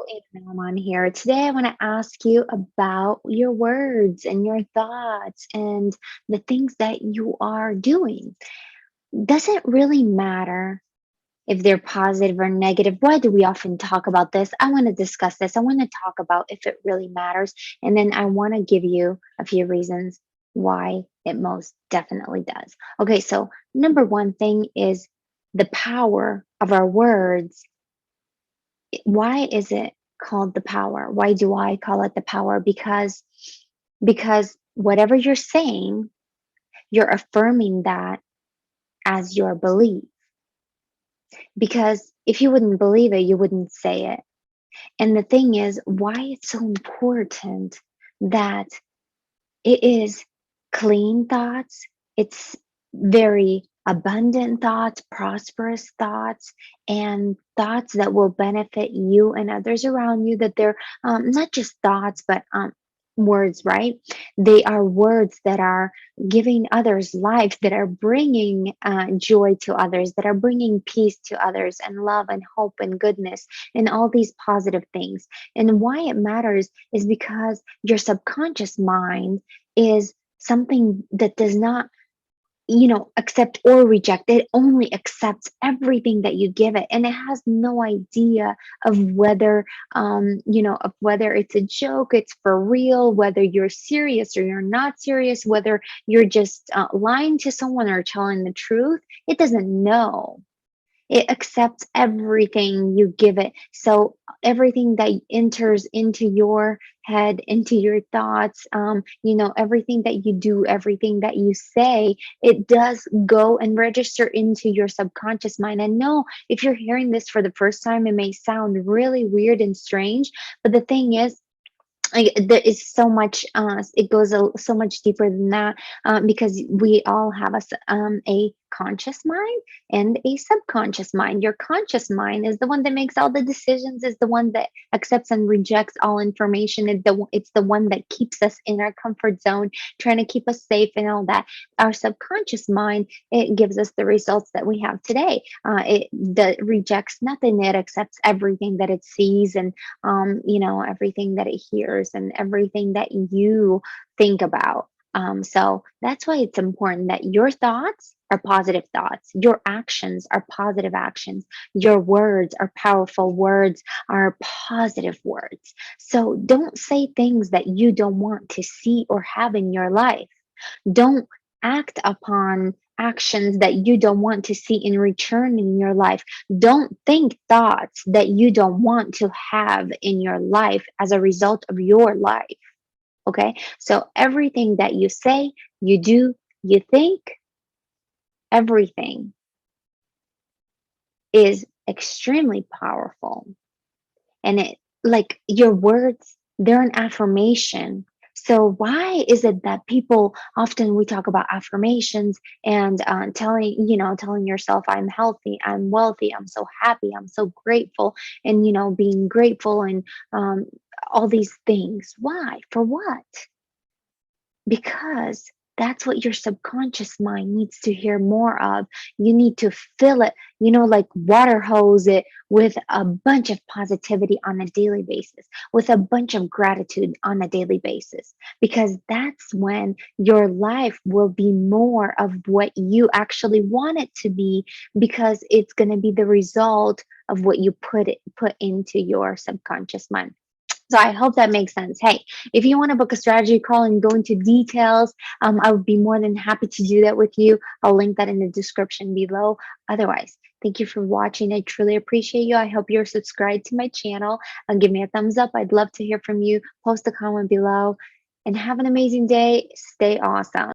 Anna Malimon here. Today, I want to ask you about your words and your thoughts and the things that you are doing. Does it really matter if they're positive or negative? Why do we often talk about this? I want to discuss this. I want to talk about if it really matters. And then I want to give you a few reasons why it most definitely does. Okay, so number one thing is the power of our words. Why is it called the power? Why do I call it the power? Because whatever you're saying, you're affirming that as your belief. Because if you wouldn't believe it, you wouldn't say it. And the thing is, why it's so important that it is clean thoughts, it's very abundant thoughts, prosperous thoughts, and thoughts that will benefit you and others around you. That they're not just thoughts, but words, right? They are words that are giving others life, that are bringing joy to others, that are bringing peace to others, and love and hope and goodness, and all these positive things. And why it matters is because your subconscious mind is something that does not, accept or reject. It only accepts everything that you give it, and it has no idea of whether it's a joke, it's for real, whether you're serious or you're not serious, whether you're just lying to someone or telling the truth. It doesn't know. It accepts everything you give it. So everything that enters into your head, into your thoughts, everything that you do, everything that you say, it does go and register into your subconscious mind. And no, if you're hearing this for the first time, it may sound really weird and strange, but the thing is, there is so much, it goes so much deeper than that, because we all have a conscious mind and a subconscious mind. Your conscious mind is the one that makes all the decisions, is the one that accepts and rejects all information. It's the one that keeps us in our comfort zone, trying to keep us safe and all that. Our subconscious mind, it gives us the results that we have today. It that rejects nothing. It accepts everything that it sees, and everything that it hears and everything that you think about. So that's why it's important that your thoughts are positive thoughts, your actions are positive actions, your words are powerful words, are positive words. So don't say things that you don't want to see or have in your life. Don't act upon actions that you don't want to see in return in your life. Don't think thoughts that you don't want to have in your life as a result of your life. Okay. So everything that you say, you do, you think, everything is extremely powerful. And it, like your words, they're an affirmation. So why is it that people often, we talk about affirmations and telling yourself, I'm healthy, I'm wealthy, I'm so happy, I'm so grateful, and being grateful, and um, all these things. Why? For what? Because that's what your subconscious mind needs to hear more of. You need to fill it, like water hose it with a bunch of positivity on a daily basis, with a bunch of gratitude on a daily basis, because that's when your life will be more of what you actually want it to be, because it's going to be the result of what you put into your subconscious mind. So I hope that makes sense. Hey, if you want to book a strategy call and go into details, I would be more than happy to do that with you. I'll link that in the description below. Otherwise, thank you for watching. I truly appreciate you. I hope you're subscribed to my channel. Give me a thumbs up. I'd love to hear from you. Post a comment below, and have an amazing day. Stay awesome.